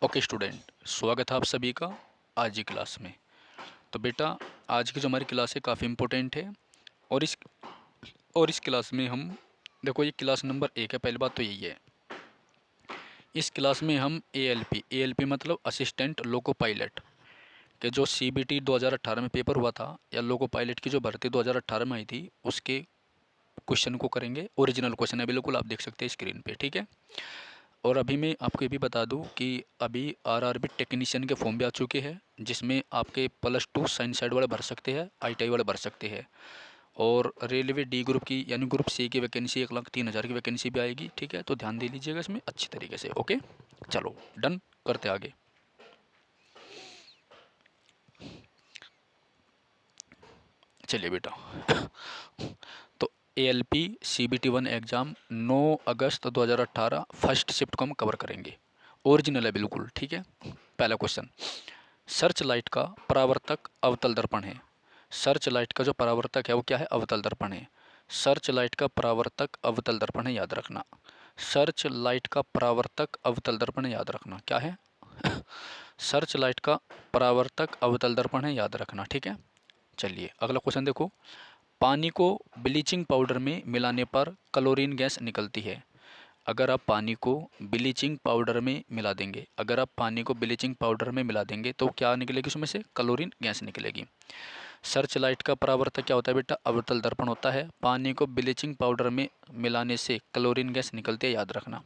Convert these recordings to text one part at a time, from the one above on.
Okay student, स्वागत है आप सभी का आज की क्लास में। तो बेटा, आज की जो हमारी क्लास है काफ़ी इम्पोर्टेंट है। और इस क्लास में हम देखो, ये क्लास नंबर 1 है। पहली बात तो यही है, इस क्लास में हम एएलपी मतलब असिस्टेंट लोको पायलट के जो सीबीटी 2018 में पेपर हुआ था, या लोको पायलट की जो भर्ती 2018 में आई थी, उसके क्वेश्चन को करेंगे। ओरिजिनल क्वेश्चन है, बिल्कुल आप देख सकते हैं स्क्रीन पे, ठीक है। और अभी मैं आपको ये भी बता दूं कि अभी आरआरबी टेक्नीशियन के फॉर्म भी आ चुके हैं, जिसमें आपके +2 साइंस साइड वाले भर सकते हैं, आईटीआई वाले भर सकते हैं। और रेलवे डी ग्रुप की यानी ग्रुप सी की वैकेंसी 1,03,000 की वैकेंसी भी आएगी, ठीक है। तो ध्यान दे लीजिएगा इसमें अच्छी तरीके से। ओके, चलो डन करते आगे। चलिए बेटा, तो एएलपी CBT 1 एग्ज़ाम 9 अगस्त 2018 फर्स्ट शिफ्ट को हम कवर करेंगे। ओरिजिनल है बिल्कुल, ठीक है। पहला क्वेश्चन, सर्च लाइट का परावर्तक अवतल दर्पण है। सर्च लाइट का जो परावर्तक है वो क्या है? अवतल दर्पण है। सर्च लाइट का परावर्तक अवतल दर्पण है, याद रखना। सर्च लाइट का परावर्तक अवतल दर्पण है, याद रखना। क्या है? सर्च लाइट का परावर्तक अवतल दर्पण है, याद रखना, ठीक है। चलिए अगला क्वेश्चन देखो, पानी को ब्लीचिंग पाउडर में मिलाने पर क्लोरीन गैस निकलती है। अगर आप पानी को ब्लीचिंग पाउडर में मिला देंगे, अगर आप पानी को ब्लीचिंग पाउडर में मिला देंगे तो क्या निकलेगी? उसमें से क्लोरीन गैस निकलेगी। सर्च लाइट का परावर्तक क्या होता है बेटा? अवतल दर्पण होता है। पानी को ब्लीचिंग पाउडर में मिलाने से क्लोरीन गैस निकलती है, याद रखना।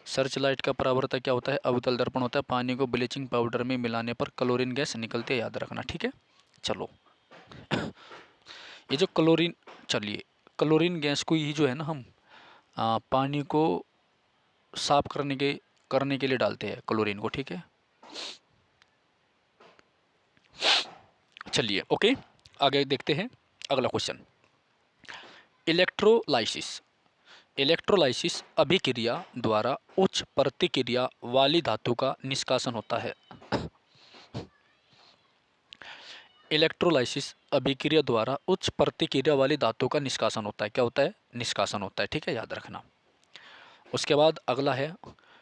सर्च लाइट का परावर्तक क्या होता है? अवतल दर्पण होता है। पानी को ब्लीचिंग पाउडर में मिलाने पर क्लोरीन गैस निकलती है, याद रखना, ठीक है। चलो, ये जो क्लोरीन, चलिए क्लोरीन गैस को ही जो है ना हम पानी को साफ करने के लिए डालते हैं क्लोरीन को, ठीक है। चलिए ओके, आगे देखते हैं अगला क्वेश्चन। इलेक्ट्रोलाइसिस। इलेक्ट्रोलाइसिस अभिक्रिया द्वारा उच्च प्रतिक्रिया वाली धातु का निष्कासन होता है। इलेक्ट्रोलाइसिस अभिक्रिया द्वारा उच्च प्रतिक्रिया वाली धातु का निष्कासन होता है। क्या होता है? निष्कासन होता है, ठीक है, याद रखना। उसके बाद अगला है,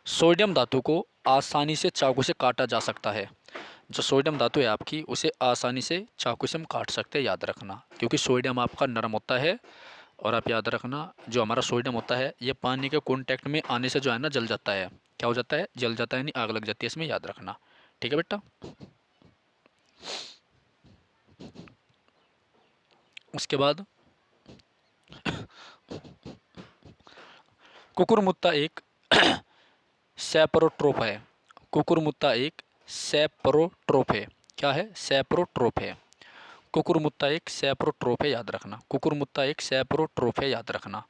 सोडियम धातु को आसानी से चाकू से काटा जा सकता है। जो सोडियम धातु है आपकी, उसे आसानी से चाकू से हम काट सकते हैं, याद रखना, क्योंकि सोडियम आपका नरम होता है। और आप याद रखना, जो हमारा सोडियम होता है ये पानी के कांटेक्ट में आने से जो है ना जल जाता है। क्या हो जाता है? जल जाता है, यानी आग लग जाती है इसमें, याद रखना, ठीक है बेटा। उसके बाद कुकुरमुत्ता एक सैप्रोट्रोप है। कुकुरमुत्ता एक सैप्रोट्रोप है। क्या है? सैप्रोट्रोप है। कुकुरमुत्ता एक सैप्रोट्रोप है, याद रखना। कुकुरमुत्ता एक सैप्रोट्रोप है, याद रखना।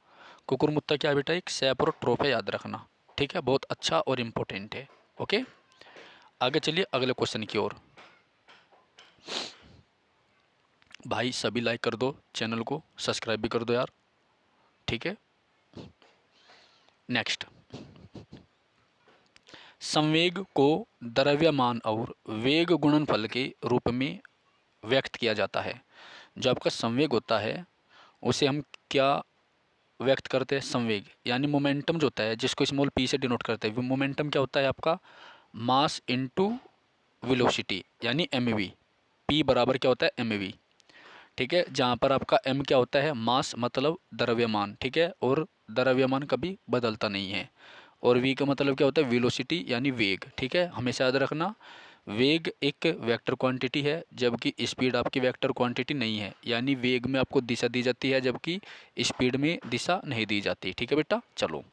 कुकुरमुत्ता क्या है बेटा? एक सैप्रोट्रोप है, याद रखना, ठीक है। बहुत अच्छा और इम्पोर्टेंट है। ओके, आगे चलिए अगले क्वेश्चन की ओर। भाई सभी लाइक कर दो, चैनल को सब्सक्राइब भी कर दो यार, ठीक है। नेक्स्ट, संवेग को द्रव्यमान और वेग गुणनफल के रूप में व्यक्त किया जाता है। जो आपका संवेग होता है उसे हम क्या व्यक्त करते हैं? संवेग यानी मोमेंटम जो होता है, जिसको स्मॉल p से डिनोट करते हैं। मोमेंटम क्या होता है आपका? मास इनटू वेलोसिटी, यानी mv। p बराबर क्या होता है? mv, ठीक है। जहाँ पर आपका m क्या होता है? मास मतलब द्रव्यमान, ठीक है। और द्रव्यमान कभी बदलता नहीं है। और v का मतलब क्या होता है? वेलोसिटी यानी वेग, ठीक है। हमेशा याद रखना, वेग एक वेक्टर क्वांटिटी है, जबकि स्पीड आपकी वेक्टर क्वांटिटी नहीं है। यानी वेग में आपको दिशा दी जाती है, जबकि स्पीड में दिशा नहीं दी जाती, ठीक है बेटा। चलो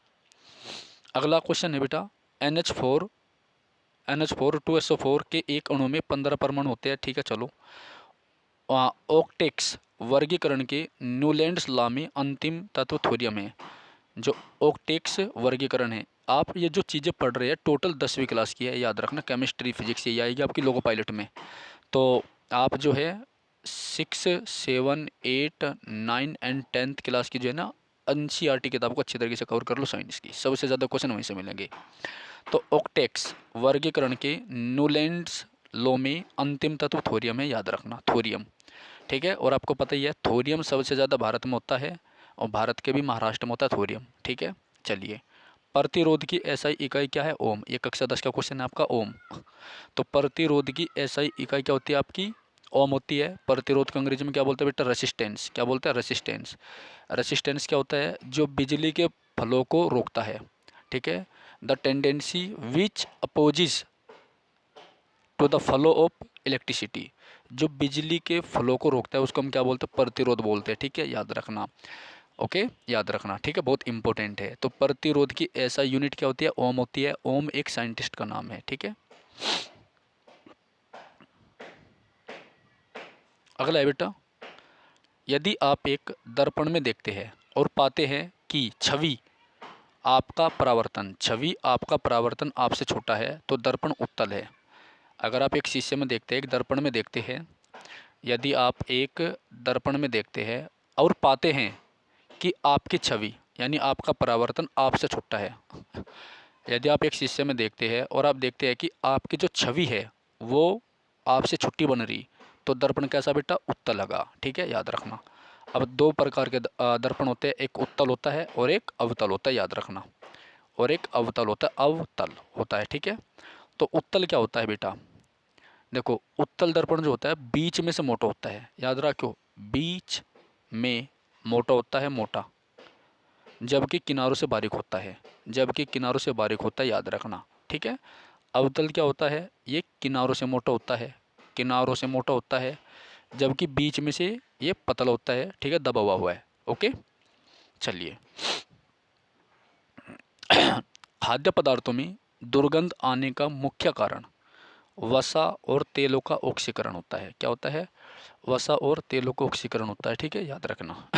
अगला क्वेश्चन है बेटा, NH4 2SO4 के एक अणु में 15 परमाणु होते हैं, ठीक है। चलो, ऑक्टेक्स वर्गीकरण के न्यूलैंड्स लॉ में अंतिम तत्व थोरियम है। जो ऑक्टेक्स वर्गीकरण है, आप ये जो चीज़ें पढ़ रहे हैं टोटल 10वीं क्लास की है, याद रखना। केमिस्ट्री फिजिक्स ये आएगी आपकी लोको पायलट में। तो आप जो है 6, 7, 8, 9 एंड 10th क्लास की जो है ना NCERT किताब को अच्छी तरीके से कवर कर लो। साइंस की सबसे ज़्यादा क्वेश्चन वहीं से मिलेंगे। तो ऑक्टेक्स वर्गीकरण के न्यूलैंड्स लॉ में अंतिम तत्व थोरियम है, याद रखना, थोरियम, ठीक है। और आपको पता ही है थोरियम सबसे ज़्यादा भारत में होता है, और भारत के भी महाराष्ट्र में होता है थोरियम, ठीक है। चलिए प्रतिरोध की एसआई इकाई क्या है? ओम। ये कक्षा 10 का क्वेश्चन है आपका, ओम। तो प्रतिरोध की एसआई इकाई क्या होती है आपकी? ओम होती है। प्रतिरोध को अंग्रेजी में क्या बोलते हैं बेटा? रेसिस्टेंस। क्या बोलते हैं? रेसिस्टेंस। रेसिस्टेंस क्या होता है? जो बिजली के फ्लो को रोकता है, ठीक है। The tendency which opposes to the flow of electricity, जो बिजली के फ्लो को रोकता है उसको हम क्या बोलते हैं? प्रतिरोध बोलते हैं, ठीक है, याद रखना। ओके, याद रखना, ठीक है, बहुत इंपॉर्टेंट है। तो प्रतिरोध की ऐसा यूनिट क्या होती है? ओम होती है। ओम एक साइंटिस्ट का नाम है, ठीक है। अगला है बेटा, यदि आप एक दर्पण में देखते हैं और पाते हैं कि छवि आपका परावर्तन आपसे छोटा है तो दर्पण उत्तल है। अगर आप एक शीशे में देखते हैं, एक दर्पण में देखते हैं, यदि आप एक दर्पण में देखते हैं और पाते हैं कि आपकी छवि यानी आपका परावर्तन आपसे छोटा है, यदि आप एक शीशे में देखते हैं और आप देखते हैं कि आपकी जो छवि है वो आपसे छुट्टी बन रही, तो दर्पण कैसा बेटा? उत्तल लगा, ठीक है, याद रखना। अब दो प्रकार के दर्पण होते हैं, एक उत्तल होता है और एक अवतल होता है, याद रखना। और एक अवतल होता है, अवतल होता है, ठीक है। तो उत्तल क्या होता है बेटा? देखो, उत्तल दर्पण जो होता है बीच में से मोटा होता है, याद रखो, बीच में मोटा होता है, मोटा, जबकि किनारों से बारीक होता है, याद रखना, ठीक है। अवतल क्या होता है? ये किनारों से मोटा होता है, जबकि बीच में से ये पतला होता है, ठीक है, दबा हुआ है। ओके, चलिए। खाद्य पदार्थों में दुर्गंध आने का मुख्य कारण वसा और तेलों का ऑक्सीकरण होता है। क्या होता है? वसा और तेलों का ऑक्सीकरण होता है, ठीक है, याद रखना।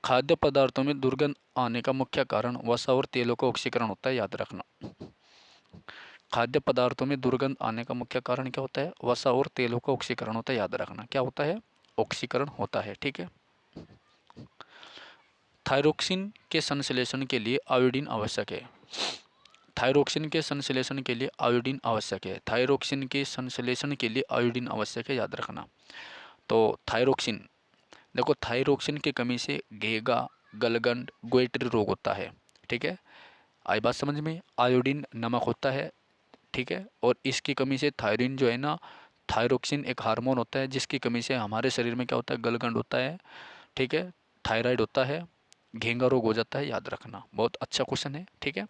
खाद्य पदार्थों में दुर्गंध आने का मुख्य कारण वसा और तेलों का ऑक्सीकरण होता है, याद रखना। खाद्य पदार्थों में दुर्गंध आने का मुख्य कारण क्या होता है? वसा और तेलों का ऑक्सीकरण होता है, याद रखना। क्या होता है? ऑक्सीकरण होता है, ठीक है। थायरोक्सिन के संश्लेषण के लिए आयोडीन आवश्यक है। थायरोक्सिन के संश्लेषण के लिए आयोडीन आवश्यक है। थायरोक्सिन के संश्लेषण के लिए आयोडीन आवश्यक है, याद रखना। तो थायरोक्सिन, देखो, थायरोक्सिन की कमी से घेगा, गलगंड, गोइटरी रोग होता है, ठीक है। आई बात समझ में? आयोडीन नमक होता है, ठीक है, और इसकी कमी से थायरिन जो है ना, थायरोक्सिन एक हार्मोन होता है जिसकी कमी से हमारे शरीर में क्या होता है? गलगंड होता है, ठीक है, थायराइड होता है, घेंगा रोग हो जाता है, याद रखना। बहुत अच्छा क्वेश्चन है, ठीक है।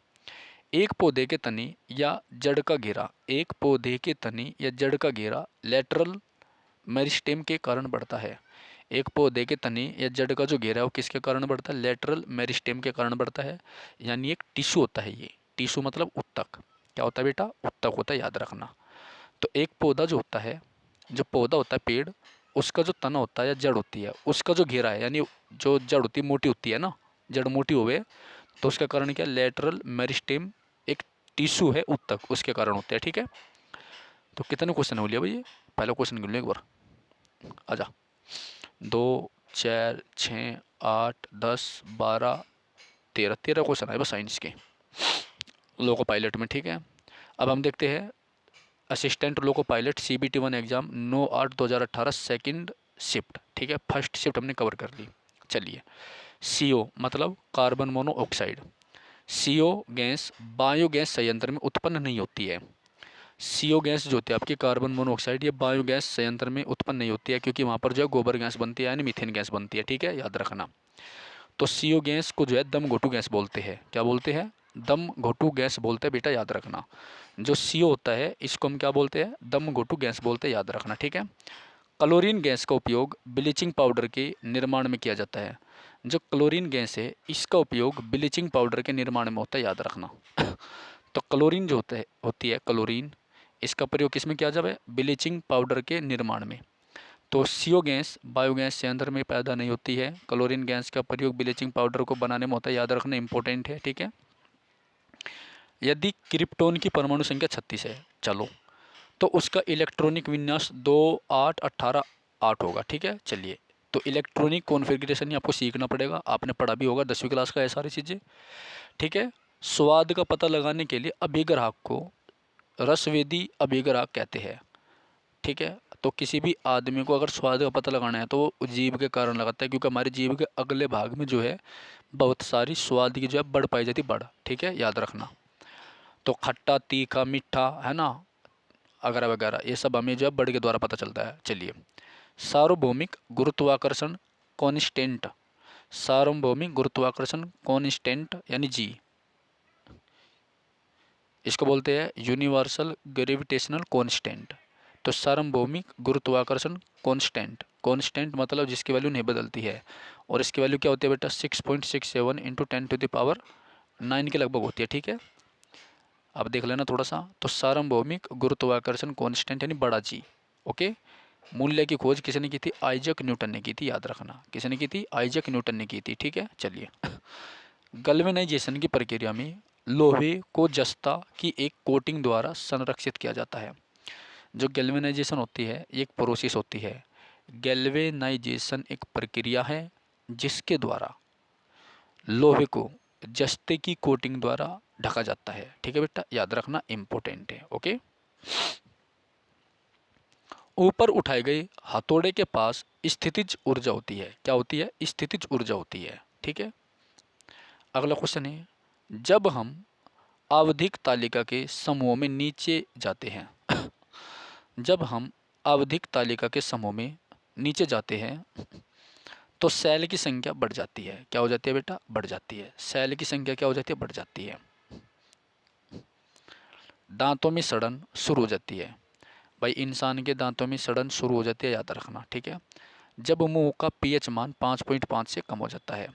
एक पौधे के तने या जड़ का घेरा, लेटरल मेरिस्टेम के कारण बढ़ता है। एक पौधे के तने या जड़ का जो घेरा है वो किसके कारण बढ़ता है? लेटरल मेरिस्टेम के कारण बढ़ता है, यानी एक टिश्यू होता है। ये टिश्यू मतलब उत्तक। क्या होता है बेटा? उत्तक होता है, याद रखना। तो एक पौधा जो होता है, जो पौधा होता है पेड़, उसका जो तना होता है या जड़ होती है, उसका जो घेरा है, यानी जो जड़ होती है मोटी होती है ना, जड़ मोटी होवे तो उसका कारण क्या? लेटरल मेरिस्टेम एक टिश्यू है उत्तक, उसके कारण होता है, ठीक है। तो कितने क्वेश्चन हो लिया भाई? ये पहला क्वेश्चन गिन लो एक बार, आजा। 2, 4, 6, 8, 10, 12, 13, 13 क्वेश्चन आए बस साइंस के, लोको पायलट में, ठीक है। अब हम देखते हैं assistant loco pilot CBT 1 exam 9/8/2018 second shift, ठीक है। फर्स्ट शिफ्ट हमने कवर कर ली। चलिए, CO मतलब carbon monoxide. CO gas biogas संयंत्र में उत्पन्न नहीं होती है। CO गैस जो होती है आपकी कार्बन मोनोऑक्साइड, ये बायोगैस संयंत्र में उत्पन्न नहीं होती है, क्योंकि वहाँ पर जो है गोबर गैस बनती है, यानी मीथेन गैस बनती है, ठीक है, याद रखना। तो CO गैस को जो है दम घोटू गैस बोलते हैं। क्या बोलते हैं? दम घोटू गैस बोलते हैं बेटा, याद रखना। जो CO होता है इसको हम क्या बोलते हैं? दम घोटू गैस बोलते हैं, याद रखना, ठीक है। क्लोरीन गैस का उपयोग ब्लीचिंग पाउडर के निर्माण में किया जाता है। जो क्लोरीन गैस है इसका उपयोग ब्लीचिंग पाउडर के निर्माण में होता है, याद रखना। तो क्लोरीन जो होती है क्लोरीन, इसका प्रयोग किस में किया जाए? ब्लीचिंग पाउडर के निर्माण में। तो CO गैस बायोगैस संयंत्र में पैदा नहीं होती है, क्लोरीन गैस का प्रयोग ब्लीचिंग पाउडर को बनाने में होता है, याद रखना, इंपॉर्टेंट है, ठीक है। यदि क्रिप्टोन की परमाणु संख्या 36 है, चलो, तो उसका इलेक्ट्रॉनिक विन्यास 2, 8, 18, 8 होगा, ठीक है। चलिए, तो इलेक्ट्रॉनिक कॉन्फ़िगरेशन ही आपको सीखना पड़ेगा, आपने पढ़ा भी होगा 10वीं क्लास का है सारी चीज़ें, ठीक है। स्वाद का पता लगाने के लिए अभिग्राहक को रसवेदी अभिग्राहक कहते हैं, ठीक है। तो किसी भी आदमी को अगर स्वाद का पता लगाना है तो वो जीभ के कारण लगाता है, क्योंकि हमारी जीभ के अगले भाग में जो है बहुत सारी स्वाद की जो है बढ़ पाई जाती है, बढ़, ठीक है, याद रखना। तो खट्टा, तीखा, मीठा, है ना, वगैरह वगैरह, ये सब हमें जो है बढ़ के द्वारा पता चलता है। चलिए, सार्वभौमिक गुरुत्वाकर्षण कॉन्स्टेंट, सार्वभौमिक गुरुत्वाकर्षण कॉन्स्टेंट यानी जी, इसको बोलते हैं यूनिवर्सल ग्रेविटेशनल कांस्टेंट। तो सार्वभौमिक गुरुत्वाकर्षण कांस्टेंट, कांस्टेंट मतलब जिसकी वैल्यू नहीं बदलती है, और इसकी वैल्यू क्या होती है बेटा, 6.67 इंटू 10⁻9 के लगभग होती है, ठीक है। अब देख लेना थोड़ा सा, तो सार्वभौमिक गुरुत्वाकर्षण कांस्टेंट यानी बड़ा जी, ओके। मूल्य की खोज किसने की थी, आइजक न्यूटन ने की थी, याद रखना, किसने की थी, आइजक न्यूटन ने की थी, ठीक है। चलिए, गैल्वेनाइजेशन की प्रक्रिया में लोहे को जस्ता की एक कोटिंग द्वारा संरक्षित किया जाता है। जो गैल्वेनाइजेशन होती है ये एक प्रोसेस होती है। गैल्वेनाइजेशन एक प्रक्रिया है जिसके द्वारा लोहे को जस्ते की कोटिंग द्वारा ढका जाता है, ठीक है बेटा, याद रखना, इंपॉर्टेंट है, ओके। ऊपर उठाए गए हथौड़े के पास स्थितिज ऊर्जा होती है, क्या होती है, स्थितिज ऊर्जा होती है, ठीक है। अगला क्वेश्चन है, जब हम आवधिक तालिका के समूह में नीचे जाते हैं जब हम आवधिक तालिका के समूह में नीचे जाते हैं तो सेल की संख्या बढ़ जाती है, क्या हो जाती है बेटा, बढ़ जाती है, सेल की संख्या क्या हो जाती है, बढ़ जाती है। दांतों में सड़न शुरू हो जाती है, भाई इंसान के दांतों में सड़न शुरू हो जाती है, याद रखना, ठीक है। जब मुंह का पीएच मान 5.5 से कम हो जाता है,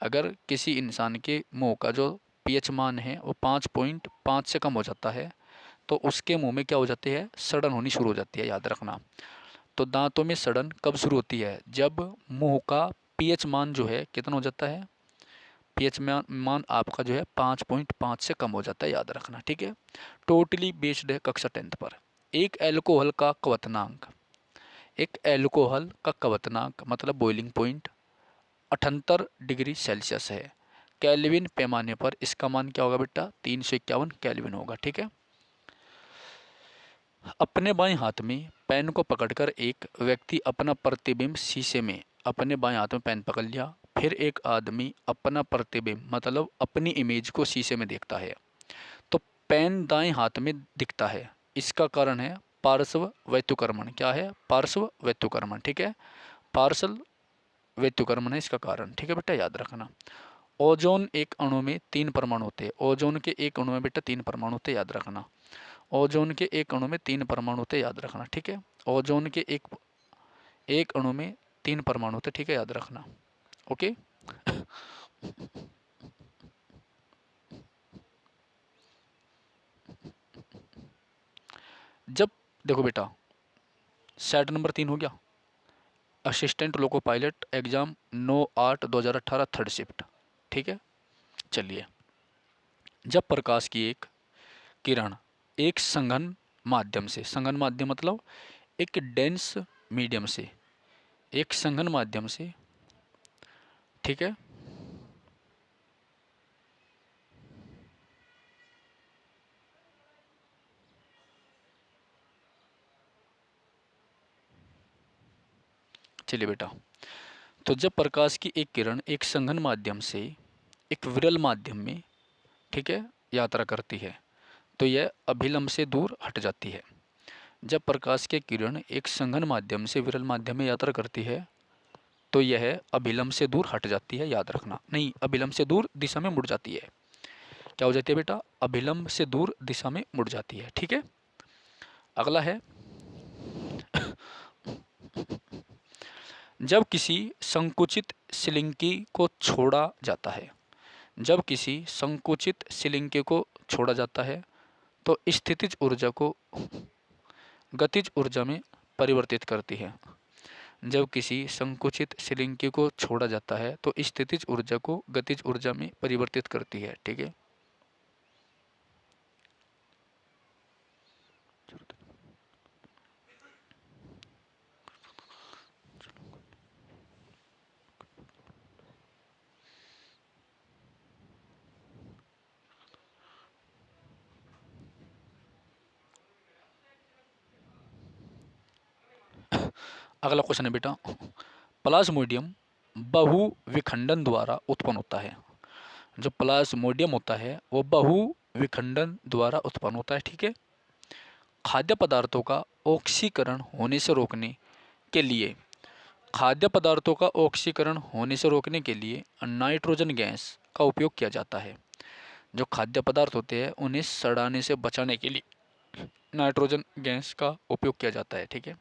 अगर किसी इंसान के मुंह का जो पीएच मान है वो 5.5 से कम हो जाता है तो उसके मुंह में क्या हो जाती है, सड़न होनी शुरू हो जाती है, याद रखना। तो दांतों में सड़न कब शुरू होती है, जब मुंह का पीएच मान जो है कितना हो जाता है, पीएच मान आपका जो है 5.5 से कम हो जाता है, याद रखना, ठीक है। टोटली बेस्ड है कक्षा 10th पर। एक एल्कोहल का क्वथनांक, एक एल्कोहल का क्वथनांक मतलब बॉइलिंग पॉइंट 78 डिग्री सेल्सियस है। केल्विन पैमाने पर इसका मान क्या होगा बेटा, 351 केल्विन होगा, ठीक है। अपने बाएं हाथ में पेन को पकड़कर एक व्यक्ति अपना प्रतिबिंब शीशे में, अपने बाएं हाथ में पेन पकड़ लिया, फिर एक आदमी अपना प्रतिबिंब मतलब अपनी इमेज को शीशे में देखता है, तो पेन दाएं हाथ में दिखता है, इसका कारण है पार्श्व वैत्युकर्मण, क्या है, पार्श्व वैत्युकर्मण, ठीक है, पार्श्व वैत्युकर्मण है इसका कारण, ठीक है बेटा, याद रखना। ओजोन एक अणु में 3 परमाणु होते हैं, ओजोन के एक अणु में बेटा 3 परमाणु होते हैं, याद रखना। ओजोन के एक अणु में 3 परमाणु होते हैं, याद रखना, ठीक है। ओजोन के एक एक अणु में 3 परमाणु होते हैं, ठीक है, याद रखना, ओके। जब देखो बेटा, सेट नंबर 3 हो गया, assistant loco pilot exam 9/8/2018 third shift, ठीक है। चलिए, जब प्रकाश की एक किरण एक संघन माध्यम से, संघन माध्यम मतलब एक डेंस मीडियम से, एक संघन माध्यम से, ठीक है, चलिए बेटा, तो जब प्रकाश की एक किरण एक संघन माध्यम से एक विरल माध्यम में, ठीक है, यात्रा करती है तो यह अभिलंब से दूर हट जाती है। जब प्रकाश की किरण एक संघन माध्यम से विरल माध्यम में यात्रा करती है तो यह अभिलंब से दूर हट जाती है, याद रखना, नहीं, अभिलंब से दूर दिशा में मुड़ जाती है, क्या हो जाती है बेटा, अभिलंब से दूर दिशा में मुड़ जाती है, ठीक है। अगला है, जब किसी संकुचित सिलिंकी को छोड़ा जाता है, जब किसी संकुचित सिलिंकी को छोड़ा जाता है तो स्थितिज ऊर्जा को गतिज ऊर्जा में परिवर्तित करती है। जब किसी संकुचित सिलिंकी को छोड़ा जाता है तो स्थितिज ऊर्जा को गतिज ऊर्जा में परिवर्तित करती है, ठीक है। अगला क्वेश्चन है बेटा, प्लाज्मोडियम बहु विखंडन द्वारा उत्पन्न होता है। जो प्लाज्मोडियम होता है वो बहु विखंडन द्वारा उत्पन्न होता है, ठीक है। खाद्य पदार्थों का ऑक्सीकरण होने से रोकने के लिए, खाद्य पदार्थों का ऑक्सीकरण होने से रोकने के लिए नाइट्रोजन गैस का उपयोग किया जाता है। जो खाद्य पदार्थ होते हैं उन्हें सड़ाने से बचाने के लिए नाइट्रोजन गैस का उपयोग किया जाता है, ठीक है।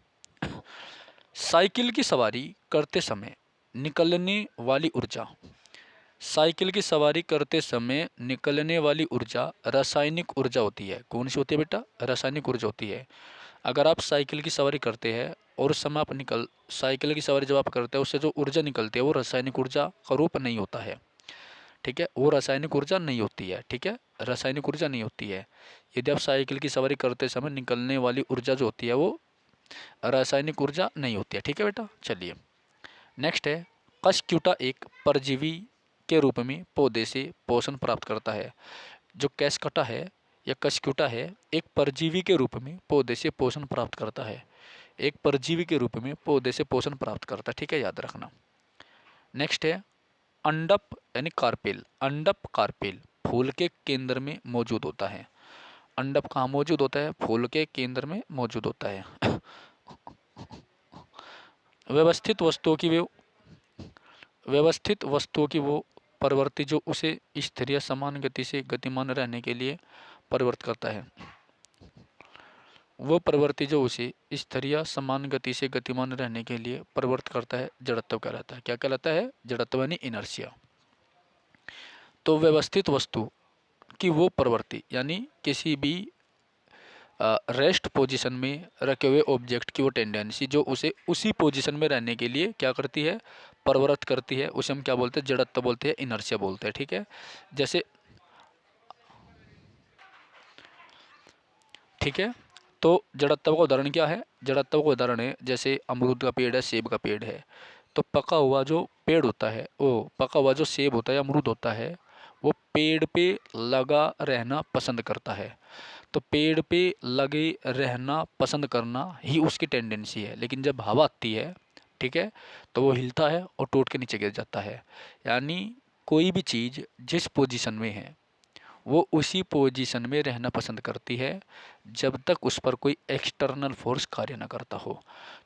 साइकिल की सवारी करते समय निकलने वाली ऊर्जा, साइकिल की सवारी करते समय निकलने वाली ऊर्जा रासायनिक ऊर्जा होती है। कौन सी होती है बेटा? रासायनिक ऊर्जा होती है। अगर आप साइकिल की सवारी करते हैं और उस समय आप साइकिल की सवारी जब आप करते हैं उससे जो ऊर्जा निकलती है वो रासायनिक ऊर्जा का रूप नहीं होता है, ठीक है। वो रासायनिक ऊर्जा नहीं होती है, ठीक है, रासायनिक ऊर्जा नहीं होती है। यदि आप साइकिल की सवारी करते समय निकलने वाली ऊर्जा जो होती है वो रासायनिक ऊर्जा नहीं होती है, ठीक है बेटा। चलिए नेक्स्ट है, कशक्यूटा एक परजीवी के रूप में पौधे से पोषण प्राप्त करता है। जो कैसकटा है या कशक्यूटा है एक परजीवी के रूप में पौधे से पोषण प्राप्त करता है। एक परजीवी के रूप में पौधे से पोषण प्राप्त करता है, ठीक है, याद रखना। नेक्स्ट है, अंडप यानी कार्पेल, अंडप कार्पेल फूल के केंद्र में मौजूद होता है। अंडप कहाँ मौजूद होता है? फूल के केंद्र में मौजूद होता है। व्यवस्थित वस्तुओं की व्यवस्थित वस्तुओं की वो प्रवृत्ति जो उसे स्थिर या समान गति से गतिमान रहने के लिए प्रवृत्त करता है। वो प्रवृत्ति जो उसे स्थिर या समान गति से गतिमान रहने के लिए प्रवृत्त करता है जड़त्व कहलाता है। क्या कहलाता है? जड़त्व यानी इनर्शिया। तो व्यवस्थित वस्तु की वो प्रवृत्ति यानी किसी भी रेस्ट पोजीशन में रखे हुए ऑब्जेक्ट की वो टेंडेंसी जो उसे उसी पोजीशन में रहने के लिए क्या करती है? प्रवृत्त करती है। उसे हम क्या बोलते हैं? जड़त्व बोलते हैं, इनर्शिया बोलते हैं, ठीक है। जैसे ठीक है, तो जड़त्व का उदाहरण क्या है? जड़त्व का उदाहरण है जैसे अमरूद का पेड़ है, सेब का पेड़ है। तो पका हुआ जो पेड़ होता है, वो पका हुआ जो सेब होता है, अमरूद होता है, वो पेड़ पे लगा रहना पसंद करता है। तो पेड़ पे लगे रहना पसंद करना ही उसकी टेंडेंसी है। लेकिन जब हवा आती है, ठीक है, तो वो हिलता है और टूट के नीचे गिर जाता है। यानी कोई भी चीज़ जिस पोजीशन में है वो उसी पोजीशन में रहना पसंद करती है जब तक उस पर कोई एक्सटर्नल फोर्स कार्य न करता हो।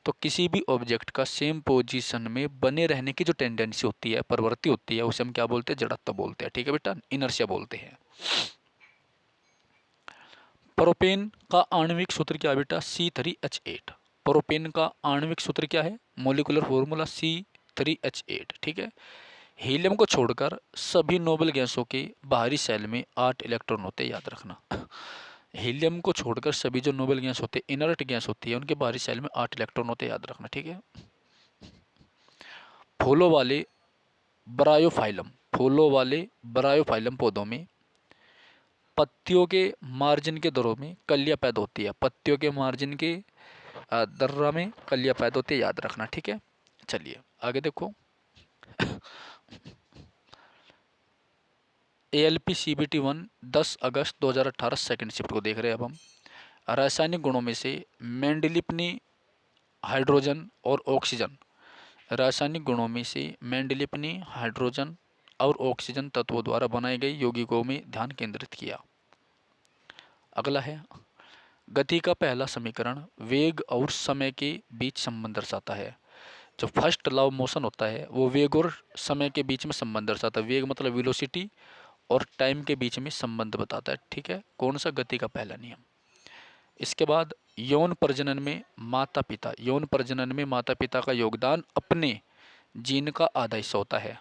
तो किसी भी ऑब्जेक्ट का सेम पोजीशन में बने रहने की जो टेंडेंसी होती है, प्रवृत्ति होती है, उसे हम क्या बोलते हैं? जड़त्व बोलते हैं, ठीक है बेटा, इनर्शिया बोलते हैं। प्रोपेन का आणविक सूत्र क्या है बेटा? C3H8। प्रोपेन का आणविक सूत्र क्या है? मोलिकुलर फॉर्मूला C3H8, ठीक है। हीलियम को छोड़कर सभी नोबल गैसों के बाहरी सेल में 8 इलेक्ट्रॉन होते हैं, याद रखना। हीलियम को छोड़कर सभी जो नोबल गैस होते हैं, इनर्ट गैस होती है, उनके बाहरी सेल में 8 इलेक्ट्रॉन होते हैं, याद रखना, ठीक है। फूलों वाले ब्रायोफाइलम, फूलों वाले ब्रायोफाइलम पौधों में पत्तियों के मार्जिन के दरों में कलियां पैदा होती है। पत्तियों के मार्जिन के दर्रा में कलियां पैदा होती है, याद रखना, ठीक है। चलिए आगे देखो, ALP CBT1 10 अगस्त 2018 सेकंड शिफ्ट को देख रहे हैं अब हम। रासायनिक गुणों में से मेंडलिपनी हाइड्रोजन और ऑक्सीजन, रासायनिक गुणों में से मेंडलिपनी हाइड्रोजन और ऑक्सीजन तत्वों द्वारा बनाए गए यौगिकों में ध्यान केंद्रित किया। अगला है, गति का पहला समीकरण वेग और समय के बीच संबंध दर्शाता है। जो फर्स्ट लॉ ऑफ मोशन होता है वो वेग और समय के बीच में संबंध दर्शाता है। वेग मतलब वेलोसिटी और टाइम के बीच में संबंध बताता है, ठीक है। कौन सा? गति का पहला नियम। इसके बाद यौन प्रजनन में माता पिता, यौन प्रजनन में माता पिता का योगदान अपने जीन का आधा हिस्सा होता है।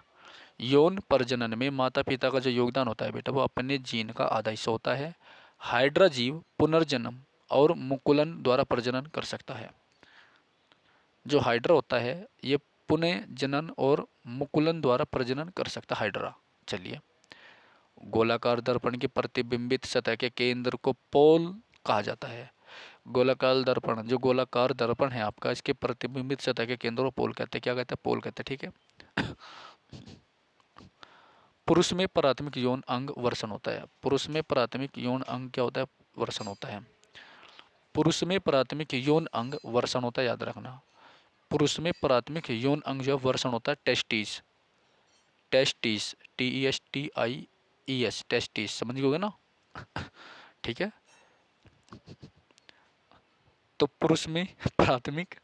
यौन प्रजनन में माता पिता का जो योगदान होता है बेटा वो अपने जीन का आधा हिस्सा होता है। हाइड्रा जीव पुनर्जन्म और मुकुलन द्वारा प्रजनन कर सकता है। जो हाइड्रा होता है ये पुनः जनन और मुकुलन द्वारा प्रजनन कर सकता है, हाइड्रा। चलिए, गोलाकार दर्पण की प्रतिबिंबित सतह के केंद्र को पोल कहा जाता है। गोलाकार दर्पण, जो गोलाकार दर्पण है आपका, इसके प्रतिबिंबित सतह के केंद्र को पोल कहते हैं। क्या कहते हैं? पोल कहते हैं, ठीक है। पुरुष में प्राथमिक यौन अंग वर्षण होता है। पुरुष में प्राथमिक यौन अंग क्या होता है? वर्षण होता है। पुरुष में प्राथमिक यौन अंग वर्षण होता है, याद रखना। पुरुष में प्राथमिक यौन अंग जो वर्षण होता है टेस्टिस, टेस्टिस, TESTIES, टेस्टिस, समझ गए ना? ठीक है। तो पुरुष में प्राथमिक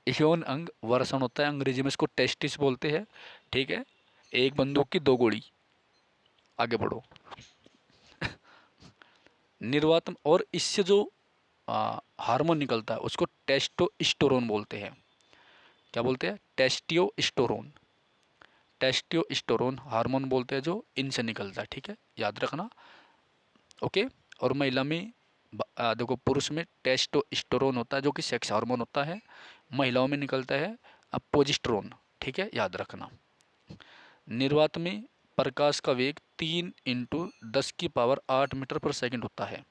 यौन अंग वर्षण होता है, अंग्रेजी में इसको टेस्टिस बोलते हैं। ठीक है। एक बंदूक की दो गोली। आगे बढ़ो। निर्वातम, और इससे जो हार्मोन निकलता है उसको टेस्टोस्टेरोन बोलते हैं। क्या बोलते हैं? टेस्टियोस्टेरोन। टेस्टियोस्टेरोन हार्मोन बोलते हैं जो इनसे निकलता है। ठीक है, याद रखना। ओके। और महिला में देखो, पुरुष में टेस्टोस्टेरोन होता है जो कि सेक्स हार्मोन होता है, महिलाओं में निकलता है प्रोजेस्टेरोन। ठीक है, याद रखना। निर्वात में प्रकाश का वेग 3 × 10⁸ मीटर पर सेकंड होता है।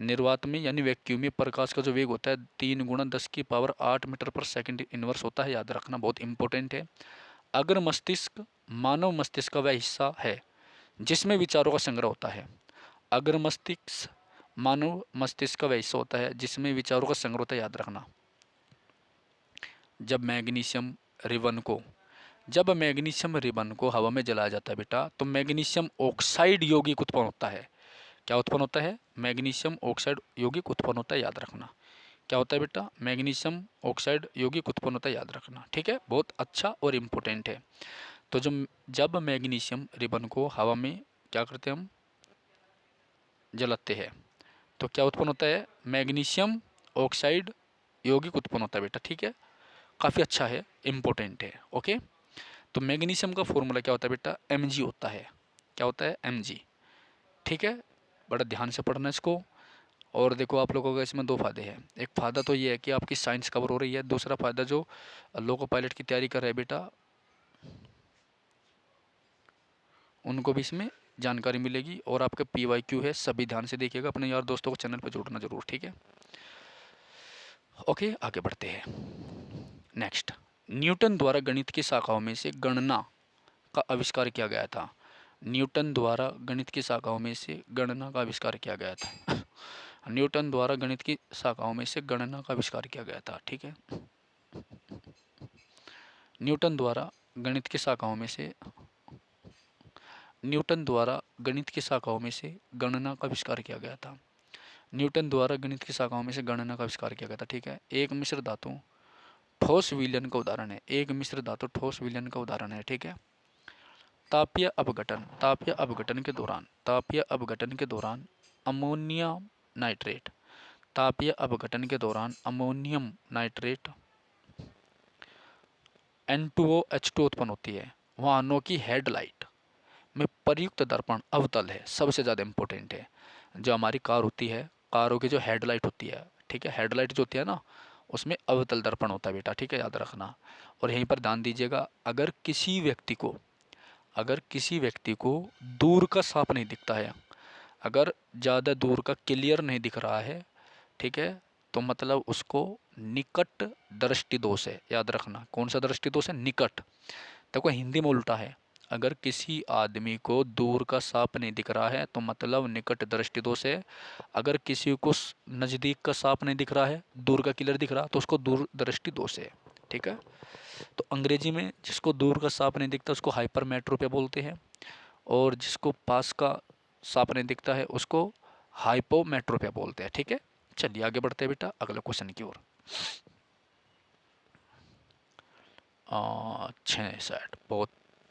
निर्वात में यानी वैक्यूम में प्रकाश का जो वेग होता है 3 × 10⁸ मीटर पर सेकंड इनवर्स होता है। याद रखना, बहुत इंपॉर्टेंट है। अगर मस्तिष्क मानव मस्तिष्क का वह हिस्सा है जिसमें विचारों का संग्रह होता है, अगर मस्तिष्क मानव मस्तिष्क का वह हिस्सा होता है जिसमें विचारों का संग्रह होता है, याद रखना। जब मैग्नीशियम रिबन को हवा में जलाया जाता है बेटा, तो मैग्नीशियम ऑक्साइड यौगिक उत्पन्न होता है। क्या उत्पन्न होता है? मैग्नीशियम ऑक्साइड यौगिक उत्पन्न होता है, याद रखना। क्या होता है बेटा? मैग्नीशियम ऑक्साइड यौगिक उत्पन्न होता है, याद रखना। ठीक है, बहुत अच्छा और इम्पोर्टेंट है। तो जब मैग्नीशियम रिबन को हवा में क्या करते हैं, हम जलाते हैं, तो क्या उत्पन्न होता है? मैग्नीशियम ऑक्साइड यौगिक उत्पन्न होता है बेटा। ठीक है, काफ़ी अच्छा है, इम्पोर्टेंट है। ओके। तो मैग्नीशियम का फॉर्मूला क्या होता है बेटा? Mg होता है। क्या होता है? Mg। ठीक है, बड़ा ध्यान से पढ़ना इसको। और देखो, आप लोगों का इसमें दो फायदे हैं। एक फ़ायदा तो ये है कि आपकी साइंस कवर हो रही है। दूसरा फ़ायदा, जो लोको पायलट की तैयारी कर रहे हैं बेटा, उनको भी इसमें जानकारी मिलेगी। और आपका PYQ है, सभी ध्यान से देखिएगा। अपने यार दोस्तों को चैनल पर जोड़ना जरूर। ठीक है, ओके, आगे बढ़ते हैं। नेक्स्ट, न्यूटन द्वारा गणित की शाखाओं में से गणना का आविष्कार किया गया था। न्यूटन द्वारा गणित की शाखाओं में से गणना का आविष्कार किया गया था। न्यूटन द्वारा गणित की शाखाओं में से गणना का आविष्कार किया गया था। ठीक है, न्यूटन द्वारा गणित की शाखाओं में से न्यूटन द्वारा गणित की शाखाओं में से गणना का आविष्कार किया गया था। न्यूटन द्वारा गणित की शाखाओं में से गणना का आविष्कार किया गया था। ठीक है, एक मिश्र धातु ठोस विलयन का उदाहरण है। एक मिश्र धातु ठोस विलयन का उदाहरण है। ठीक है, तापीय अपघटन के दौरान अमोनिया नाइट्रेट तापीय अपघटन के दौरान अमोनियम नाइट्रेट N2OH2 उत्पन्न होती है। वाहनों की हेडलाइट में प्रयुक्त दर्पण अवतल है, सबसे ज़्यादा इंपॉर्टेंट है। जो हमारी कार होती है, कारों की जो हेडलाइट होती है, ठीक है, हेडलाइट जो होती है ना, उसमें अवतल दर्पण होता है बेटा। ठीक है, याद रखना। और यहीं पर ध्यान दीजिएगा, अगर किसी व्यक्ति को दूर का साफ नहीं दिखता है, अगर ज़्यादा दूर का क्लियर नहीं दिख रहा है, ठीक है, तो मतलब उसको निकट दृष्टि दोष है। याद रखना, कौन सा दृष्टि दोष है? निकट। देखो, हिंदी में उल्टा है। अगर किसी आदमी को दूर का साफ नहीं दिख रहा है तो मतलब निकट दृष्टि दोष है। अगर किसी को नज़दीक का साफ नहीं दिख रहा है, दूर का क्लियर दिख रहा, तो उसको दूर दृष्टि दोष है। ठीक है, तो अंग्रेजी में जिसको दूर का साफ नहीं दिखता उसको हाइपर मेट्रोपिया बोलते हैं, और जिसको पास का साफ नहीं दिखता है उसको हाइपोमेट्रोपिया बोलते हैं। ठीक है, चलिए आगे बढ़ते हैं बेटा अगले क्वेश्चन की ओर। 66 बहुत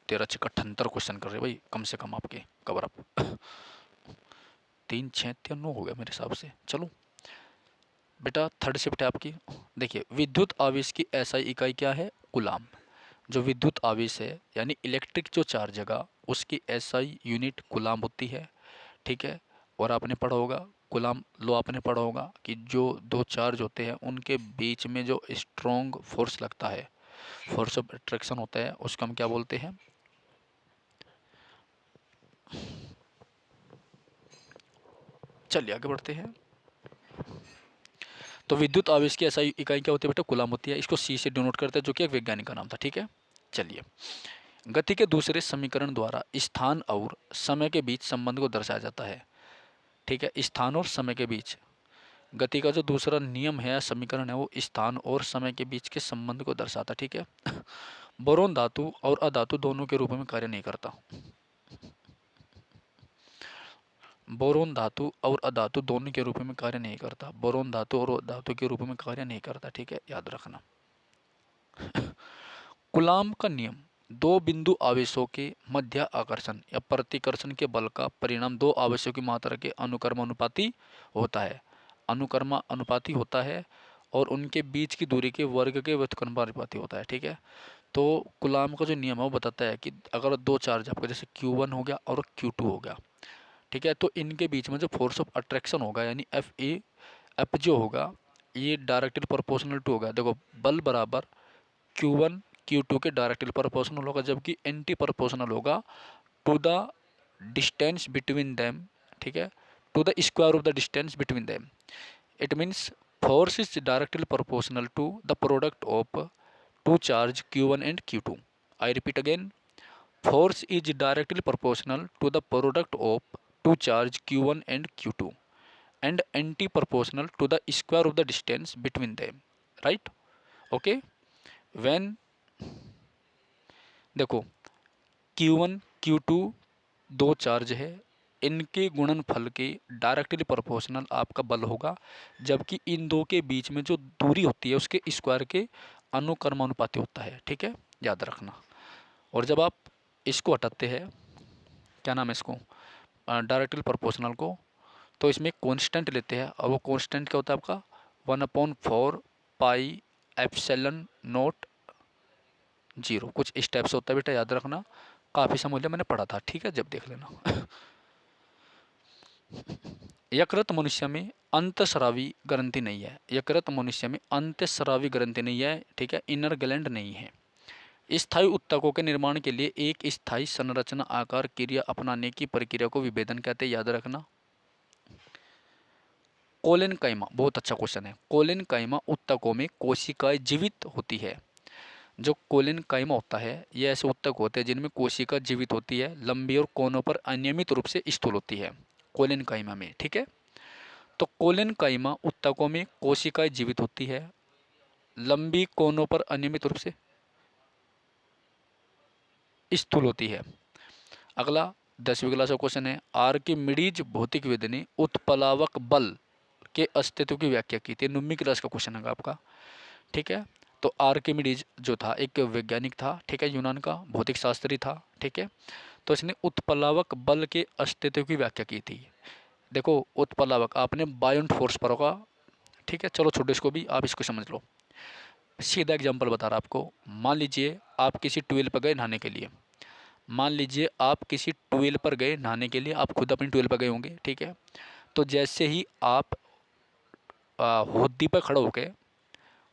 13×6 क्वेश्चन कर रहे भाई, कम से कम आपके कवर अप 3 6 3 9 हो गया मेरे हिसाब से। चलो बेटा, थर्ड शिफ्ट है आपकी। देखिए, विद्युत आवेश की SI इकाई क्या है? कूलाम। जो विद्युत आवेश है यानी इलेक्ट्रिक जो चार्ज जगह, उसकी SI यूनिट कूलाम होती है। ठीक है, और आपने पढ़ा होगा कूलाम लो, आपने पढ़ा होगा कि जो दो चार्ज होते हैं उनके बीच में जो स्ट्रॉन्ग फोर्स लगता है, फोर्स ऑफ अट्रैक्शन होता है, उसको हम क्या बोलते हैं? चलिए आगे बढ़ते हैं। तो विद्युत आवेश की SI इकाई क्या होती है बेटा? कूलाम होती है। इसको C से डिनोट करते हैं, जो कि एक वैज्ञानिक का नाम था। ठीक है, चलिए, गति के दूसरे समीकरण द्वारा स्थान और समय के बीच संबंध को दर्शाया जाता है। ठीक है, स्थान और समय के बीच गति का जो दूसरा नियम है, समीकरण है, वो स्थान और समय के बीच के संबंध को दर्शाता, ठीक है। बोरोन धातु और अधातु दोनों के रूप में कार्य नहीं करता। बोरोन धातु और अधातु दोनों के रूप में कार्य नहीं करता। बोरोन धातु और धातु के रूप में कार्य नहीं करता, ठीक है, याद रखना। कूलाम का नियम, दो बिंदु आवेशों के मध्य आकर्षण या प्रतिकर्षण के बल का परिणाम दो आवेशों की मात्रा के अनुक्रमानुपाती होता है। अनुक्रमानुपाती होता है और उनके बीच की दूरी के वर्ग के व्युत्क्रमानुपाती होता है, ठीक है। तो कूलाम का जो नियम है वो बताता है कि अगर दो चार्ज आपका जैसे Q1 हो गया और Q2 हो गया, ठीक है, तो इनके बीच में जो फोर्स ऑफ अट्रैक्शन होगा यानी एफ जो होगा ये डायरेक्टली प्रोपोर्शनल टू होगा। देखो बल बराबर Q1 Q2 के डायरेक्टली प्रोपोर्शनल होगा, जबकि एंटी प्रोपोर्शनल होगा to the distance between them, ठीक है, to the square of the distance between them. It means force is directly proportional to the product of two charge Q1 and Q2. I repeat again, force is directly proportional to the product of two charge Q1 and Q2 and anti-proportional to the square of the distance between them, right? Okay, when देखो Q1 Q2 दो charge है, इनके गुणनफल के directly proportional आपका बल होगा, जबकि इन दो के बीच में जो दूरी होती है उसके स्क्वायर के अनुक्रमानुपाती होता है, ठीक है, याद रखना। और जब आप इसको हटाते हैं, क्या नाम है इसको, डायरेक्टली प्रोपोर्शनल को, तो इसमें कांस्टेंट लेते हैं और वो कांस्टेंट क्या होता है आपका 1/4 पाई एप्सिलॉन नॉट 0, कुछ इस टाइप से होता है बेटा, याद रखना। काफ़ी समूल्य मैंने पढ़ा था, ठीक है, जब देख लेना। यकृत मनुष्य में अंतस्रावी ग्रंथि नहीं है। यकृत मनुष्य में अंतस्रावी ग्रंथि नहीं है, ठीक है, इनर ग्लैंड नहीं है। स्थायी उत्तकों के निर्माण के लिए एक स्थायी संरचना आकार क्रिया अपनाने की प्रक्रिया को विभेदन कहते हैं, याद रखना। कोलेन काइमा, बहुत अच्छा क्वेश्चन है। कोलेन काइमा उत्तकों में कोशिकाएं जीवित होती है। जो कोलेन काइमा होता है ये ऐसे उत्तक होते हैं जिनमें कोशिका जीवित होती है, लंबी और कोनों पर अनियमित रूप से स्थूल होती है कोलेन काइमा में, ठीक है। तो कोलेन काइमा उत्तकों में कोशिकाएं जीवित होती है, लंबी कोनों पर अनियमित रूप से स्थूल होती है। अगला 10वीं क्लास का क्वेश्चन है, आर्किमिडीज भौतिकविद ने उत्प्लावक बल के अस्तित्व की व्याख्या की थी। 9वीं क्लास का क्वेश्चन है आपका, ठीक है। तो आर्किमिडीज जो था एक वैज्ञानिक था, ठीक है, यूनान का भौतिक शास्त्री था, ठीक है। तो इसने उत्प्लावक बल के अस्तित्व की व्याख्या की थी। देखो उत्प्लावक आपने बायोंट फोर्स पर होगा, ठीक है, चलो छोटे इसको भी आप इसको समझ लो। सीधा एग्जांपल बता रहा आपको, मान लीजिए आप किसी ट्यूबवेल पर गए नहाने के लिए। मान लीजिए आप किसी ट्यूबवेल पर गए नहाने के लिए, आप खुद अपनी ट्यूबवेल पर गए होंगे, ठीक है। तो जैसे ही आप होद्दी पर खड़े होके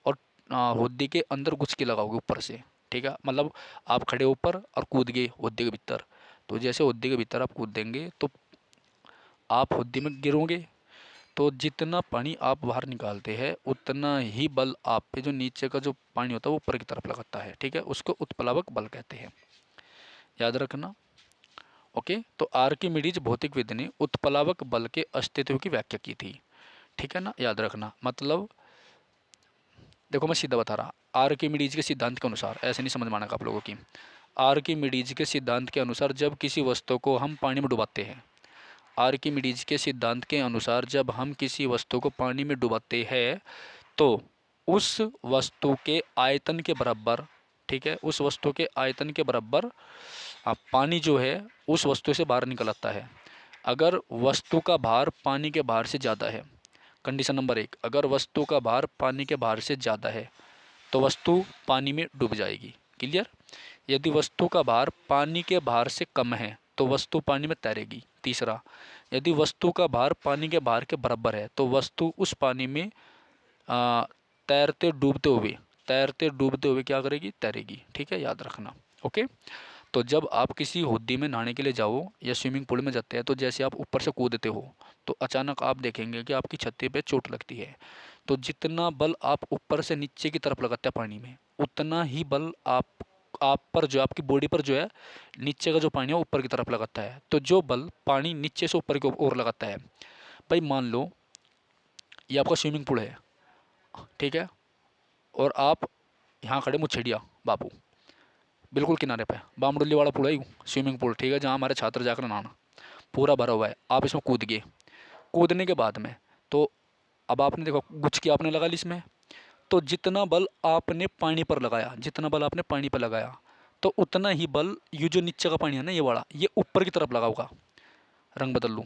और होद्दी के अंदर गुचकी लगाओगे ऊपर से, ठीक है, मतलब आप खड़े ऊपर और कूद गए होद्दी के भीतर। तो जैसे होद्दी के भीतर आप कूद देंगे तो आप होद्दी में गिरोगे, तो जितना पानी आप बाहर निकालते हैं उतना ही बल आप पे जो नीचे का जो पानी होता है वो ऊपर की तरफ लगाता है, ठीक है, उसको उत्प्लावक बल कहते हैं, याद रखना। ओके, तो आर्किमिडीज भौतिकविद ने उत्प्लावक बल के अस्तित्व की व्याख्या की थी, ठीक है ना, याद रखना। मतलब देखो मैं सीधा बता रहा, आर्किमिडीज के सिद्धांत के अनुसार, ऐसे नहीं समझ माना आप लोगों की। आर्किमिडीज के सिद्धांत के अनुसार जब किसी वस्तु को हम पानी में डुबाते हैं, आर्किमिडीज के सिद्धांत के अनुसार जब हम किसी वस्तु को पानी में डुबाते हैं तो उस वस्तु के आयतन के बराबर, ठीक है, उस वस्तु के आयतन के बराबर पानी जो है उस वस्तु से बाहर निकल आता है। अगर वस्तु का भार पानी के भार से ज़्यादा है, कंडीशन नंबर 1, अगर वस्तु का भार पानी के भार से ज़्यादा है तो वस्तु पानी में डूब जाएगी, क्लियर। यदि वस्तु का भार पानी के भार से कम है तो वस्तु पानी में तैरेगी। तीसरा, यदि वस्तु का भार पानी के भार के बराबर है तो वस्तु उस पानी में आ, तैरते डूबते हुए क्या करेगी, तैरेगी, ठीक है, याद रखना। ओके, तो जब आप किसी होदी में नहाने के लिए जाओ या स्विमिंग पूल में जाते हैं तो जैसे आप ऊपर से कूदते हो तो अचानक आप देखेंगे कि आपकी छाती पे चोट लगती है। तो जितना बल आप ऊपर से नीचे की तरफ लगाते हैं पानी में, उतना ही बल आप पर जो आपकी बॉडी पर जो है नीचे का जो पानी है ऊपर की तरफ लगाता है। तो जो बल पानी नीचे से ऊपर की ओर लगाता है, भाई मान लो ये आपका स्विमिंग पूल है, ठीक है, और आप यहाँ खड़े मुछेड़िया बापू, बिल्कुल किनारे पे बामडुल्ली वाला पूल है ये, स्विमिंग पूल, ठीक है, जहाँ हमारे छात्र जाकर नहाना, पूरा भरा हुआ है। आप इसमें कूद गए, कूदने के बाद में तो अब आपने देखो गुचकी आपने लगा ली इसमें, तो जितना बल आपने पानी पर लगाया, जितना बल आपने पानी पर लगाया, तो उतना ही बल ये जो नीचे का पानी है ना ये वाला, ये ऊपर की तरफ लगा होगा, रंग बदल लूँ,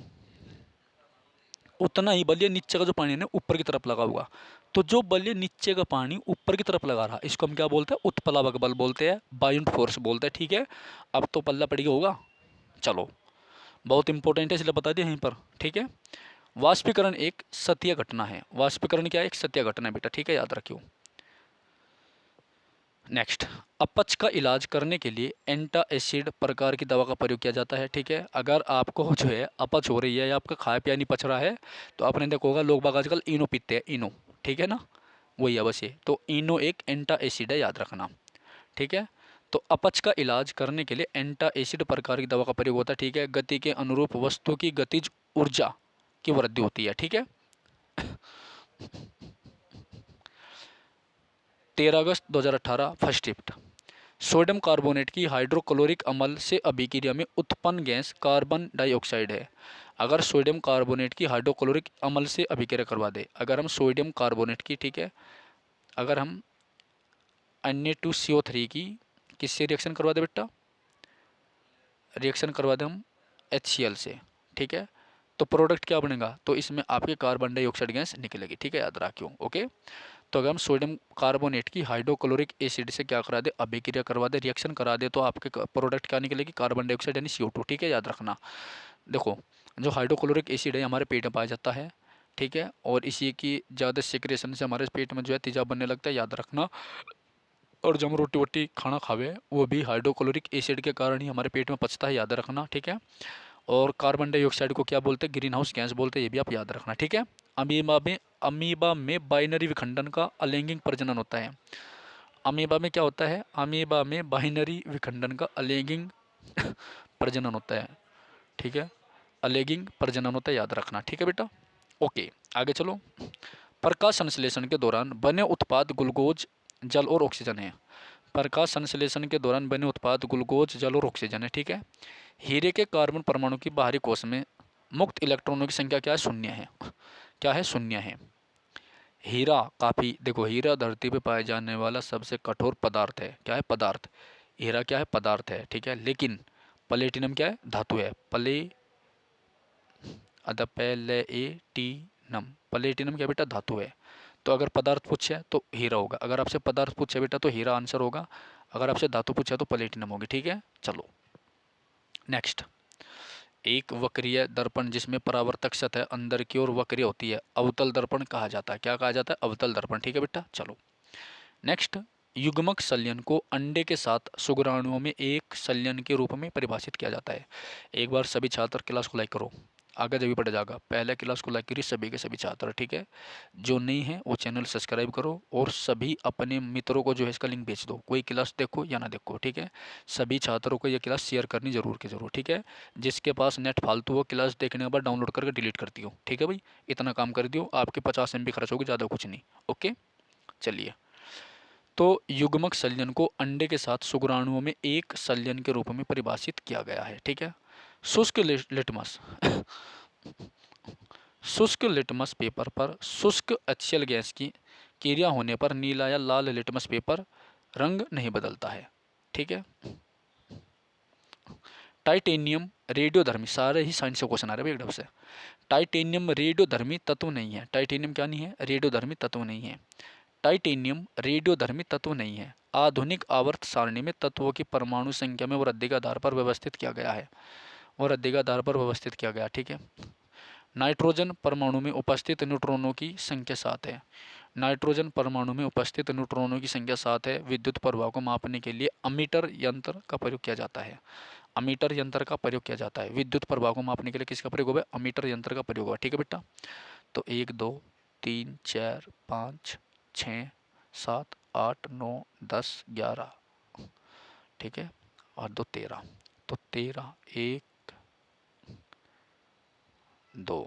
उतना ही बल ये नीचे का जो पानी है ना ऊपर की तरफ लगा हुआ। तो जो बल ये नीचे का पानी ऊपर की तरफ लगा रहा, इसको हम क्या बोलते हैं, उत्प्लावक बल बोलते हैं, बाउंड फोर्स बोलते हैं, ठीक है। अब तो पल्ला पड़ गया होगा, चलो बहुत इंपॉर्टेंट है इसलिए बता दिया यहीं पर, ठीक है। वाष्पीकरण एक सत्य घटना है, वाष्पीकरण क्या है, एक सत्य घटना है बेटा, ठीक है, याद रखियो। नेक्स्ट, अपच का इलाज करने के लिए एंटासिड प्रकार की दवा का प्रयोग किया जाता है, ठीक है। अगर आपको जो है अपच हो रही है या आपका खाया पिया नहीं पच रहा है, तो आपने देखा होगा लोग बाग आजकल इनो पीते हैं, इनो, ठीक है ना, वही है बस ये, तो इनो एक एंटासिड है, याद रखना, ठीक है। तो अपच का इलाज करने के लिए एंटासिड प्रकार की दवा का प्रयोग होता है, ठीक है। गति के अनुरूप वस्तु की गतिज ऊर्जा की वृद्धि होती है, ठीक है। 13 अगस्त 2018 फर्स्ट शिफ्ट, सोडियम कार्बोनेट की हाइड्रोक्लोरिक अम्ल से अभिक्रिया में उत्पन्न गैस कार्बन डाइऑक्साइड है। अगर सोडियम कार्बोनेट की हाइड्रोक्लोरिक अम्ल से अभिक्रिया करवा दे, अगर हम सोडियम कार्बोनेट की, ठीक है, अगर हम Na2CO3 की किससे रिएक्शन करवा दे बेटा, रिएक्शन करवा दें हम HCl से, ठीक है, तो प्रोडक्ट क्या बनेगा, तो इसमें आपके कार्बन डाइऑक्साइड गैस निकलेगी, ठीक है, याद रखियो, ओके। तो अगर हम सोडियम कार्बोनेट की हाइड्रोक्लोरिक एसिड से क्या करा दे, अभिक्रिया करवा दे, रिएक्शन करा दे, तो आपके प्रोडक्ट क्या निकलेगी, कार्बन डाइऑक्साइड यानी CO2, ठीक है, याद रखना। देखो जो हाइड्रोक्लोरिक एसिड है हमारे पेट में पाया जाता है, ठीक है, और इसी की ज़्यादा सिक्रेशन से हमारे पेट में जो है तेजाब बनने लगता है, याद रखना। और जब हम रोटी वोटी खाना खावे वो भी हाइड्रोक्लोरिक एसिड के कारण ही हमारे पेट में पचता है, याद रखना, ठीक है। और कार्बन डाइऑक्साइड को क्या बोलते हैं, ग्रीन हाउस गैस बोलते हैं, ये भी आप याद रखना, ठीक है। अमीबा में बाइनरी विखंडन का अलैंगिक प्रजनन होता है। अमीबा में क्या होता है, अमीबा में बाइनरी विखंडन का अलैंगिक प्रजनन होता है, ठीक है, अलैंगिक प्रजनन होता है, याद रखना, ठीक है बेटा, ओके। आगे चलो, प्रकाश संश्लेषण के दौरान बने उत्पाद ग्लूकोज, जल और ऑक्सीजन है। प्रकाश संश्लेषण के दौरान बने उत्पाद ग्लूकोज, जल और ऑक्सीजन है, ठीक है। हीरे के कार्बन परमाणु की बाहरी कोश में मुक्त इलेक्ट्रॉनों की संख्या क्या है, शून्य है, क्या है, शून्य है। हीरा काफ़ी, देखो हीरा धरती पे पाए जाने वाला सबसे कठोर पदार्थ है, क्या है, पदार्थ, हीरा क्या है, पदार्थ है, ठीक है। लेकिन प्लेटिनम क्या है, धातु है, प्लेटिनम, प्लेटिनम क्या बेटा, धातु है। तो अगर पदार्थ पूछे तो हीरा होगा, अगर आपसे पदार्थ पूछे बेटा तो हीरा आंसर होगा, अगर आपसे धातु पूछे तो प्लेटिनम होगी, ठीक है। चलो नेक्स्ट, एक वक्रीय दर्पण जिसमें परावर्तक सतह अंदर की ओर वक्रीय होती है अवतल दर्पण कहा जाता है, क्या कहा जाता है, अवतल दर्पण, ठीक है बेटा। चलो नेक्स्ट, युग्मक संलयन को अंडे के साथ शुक्राणुओं में एक संलयन के रूप में परिभाषित किया जाता है। एक बार सभी छात्र क्लास को लाइक करो, आगे जब भी पढ़ जाएगा, पहले क्लास को लाइक करिए सभी के सभी छात्र, ठीक है। जो नहीं है वो चैनल सब्सक्राइब करो, और सभी अपने मित्रों को जो है इसका लिंक भेज दो, कोई क्लास देखो या ना देखो, ठीक है। सभी छात्रों को ये क्लास शेयर करनी जरूर की जरूर, ठीक है। जिसके पास नेट फालतू वो क्लास देखने के बाद डाउनलोड करके डिलीट कर दियो, ठीक है भाई, इतना काम कर दियो, आपके 50 MB खर्च होगी, ज़्यादा कुछ नहीं, ओके। चलिए, तो युग्मक संलयन को अंडे के साथ शुक्राणुओं में एक संलयन के रूप में परिभाषित किया गया है, ठीक है। शुष्क लिटमस शुष्क लिटमस पेपर पर शुष्क HCl गैस की क्रिया होने पर नीला या लाल लिटमस पेपर रंग नहीं बदलता है, ठीक है। टाइटेनियम रेडियोधर्मी, सारे ही साइंस से क्वेश्चन आ रहे हैं एकदम से। टाइटेनियम रेडियोधर्मी तत्व नहीं है, टाइटेनियम क्या नहीं है, रेडियोधर्मी तत्व नहीं है। टाइटेनियम रेडियोधर्मी तत्व नहीं है। आधुनिक आवर्त सारणी में तत्वों की परमाणु संख्या में वृद्धि के आधार पर व्यवस्थित किया गया है, वृद्धि के आधार पर व्यवस्थित किया गया, ठीक है। नाइट्रोजन परमाणु में उपस्थित न्यूट्रॉनों की संख्या 7 है। नाइट्रोजन परमाणु में उपस्थित न्यूट्रॉनों की संख्या 7 है। विद्युत प्रवाह को मापने के लिए अमीटर यंत्र का प्रयोग किया जाता है, अमीटर यंत्र का प्रयोग किया जाता है। विद्युत प्रवाह को मापने के लिए किसका प्रयोग होगा, अमीटर यंत्र का प्रयोग होगा, ठीक है बेटा। तो 1 2 3 4 5 6 7 8 9 10 11, ठीक है, और 2 13, तो 13 1 2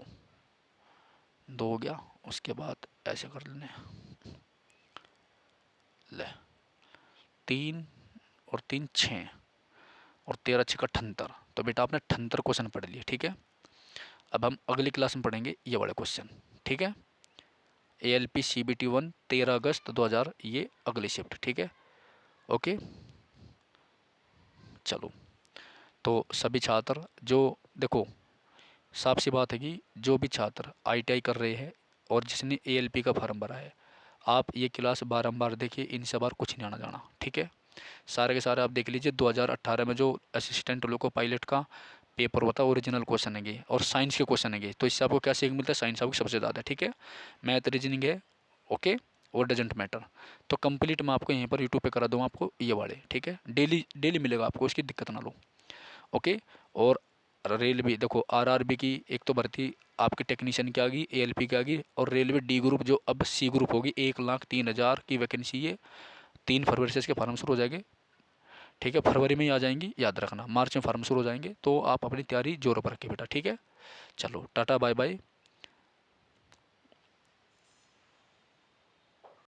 2 हो गया, उसके बाद ऐसे कर लेने, ले 3 और 3 6 और 13 6 78। तो बेटा आपने 78 क्वेश्चन पढ़ लिए, ठीक है। अब हम अगली क्लास में पढ़ेंगे ये वाले क्वेश्चन, ठीक है। ALP CBT 1 13 अगस्त 2000, ये अगली शिफ्ट, ठीक है। ओके चलो, तो सभी छात्र जो, देखो साफ सी बात है कि जो भी छात्र ITI कर रहे हैं और जिसने ALP का फॉर्म भरा है, आप ये क्लास बारंबार देखिए, इनसे बार कुछ नहीं आना जाना, ठीक है। सारे के सारे आप देख लीजिए, 2018 में जो असिस्टेंट लोको पायलट का पेपर होता है ओरिजिनल क्वेश्चन है ये, और साइंस के क्वेश्चन है ये। तो इससे आपको क्या सीख मिलता है, साइंस आपको सबसे ज़्यादा, ठीक है। मैथ रीजनिंग है, ओके, और डजेंट मैटर। तो कंप्लीट मैं आपको यहीं पर यूट्यूब पे करा दूँगा आपको ये वाले, ठीक है। डेली डेली मिलेगा आपको, इसकी दिक्कत ना लो, ओके। और रेलवे देखो, RRB की एक तो भर्ती आपकी टेक्नीशियन की आ गई, ALP की आ गई, और रेलवे D ग्रुप जो अब C ग्रुप होगी, 1,03,000 की वैकेंसी है। 3 फरवरी से इसके फार्म शुरू हो जाएंगे, ठीक है। फरवरी में ही आ जाएंगी, याद रखना, मार्च में फार्म शुरू हो जाएंगे। तो आप अपनी तैयारी जोरों पर रखिए बेटा, ठीक है। चलो टाटा बाय बाय।